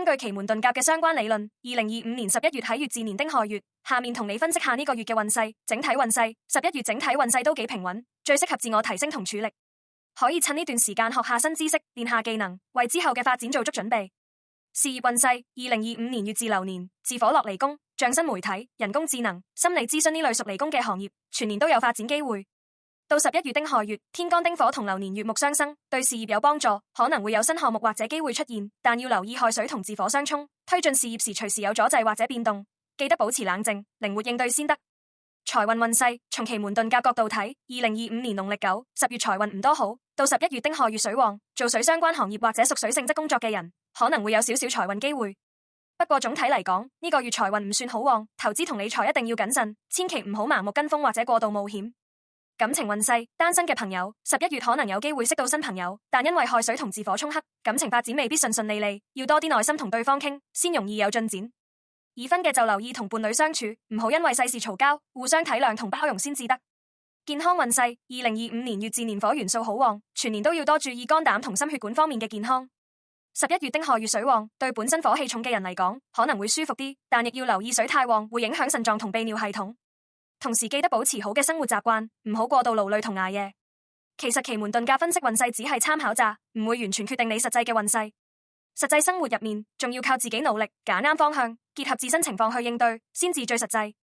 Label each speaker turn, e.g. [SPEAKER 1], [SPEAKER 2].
[SPEAKER 1] 根據奇門遁甲嘅相關理論，2025年11月喺乙巳年丁亥月，下面同你分析下呢個月嘅運勢。整體運勢，11月整體運勢都幾平穩，最適合自我提升同處力，可以趁呢段時間學下新知識，練下技能，為之後嘅發展做足準備。事業運勢，2025年乙巳流年，自火落離宮，像新媒體、人工智能、心理諮詢呢類屬離宮嘅行業，全年都有發展機會。到11月丁亥月，天干丁火同流年月木相生，對事業有幫助，可能會有新項目或者機會出現，但要留意亥水同自火相沖，推進事業時隨時有阻滯或者變動，記得保持冷靜，靈活應對先得。財運運勢，從奇門遁甲角度睇，2025年農曆9、10月財運唔多好，到11月丁亥月水旺，做水相關行業或者屬水性質工作嘅人，可能會有少少財運機會。不過總體嚟講，呢個月財運唔算好旺，投資同理財一定要謹慎，千祈唔好盲目跟風或者過度冒險。感情運勢，單身嘅朋友11月可能有機會識到新朋友，但因為亥水同自火沖克，感情發展未必順順利利，要多啲耐心同對方傾，先容易有進展。已婚嘅就留意同伴侶相處，唔好因為世事嘈交，互相體諒同包容先至得。健康運勢，2025年乙巳年火元素好旺，全年都要多注意肝膽同心血管方面嘅健康。11月丁亥月水旺，對本身火氣重嘅人嚟講，可能會舒服啲，但亦要留意水太旺會影響腎臟同泌尿系統。同時記得保持好嘅生活習慣，唔好過度勞累同捱夜。其實奇門遁甲分析運勢只係參考咋，唔會完全決定你實際嘅運勢。實際生活入面，仲要靠自己努力，揀啱方向，結合自身情況去應對，先至最實際。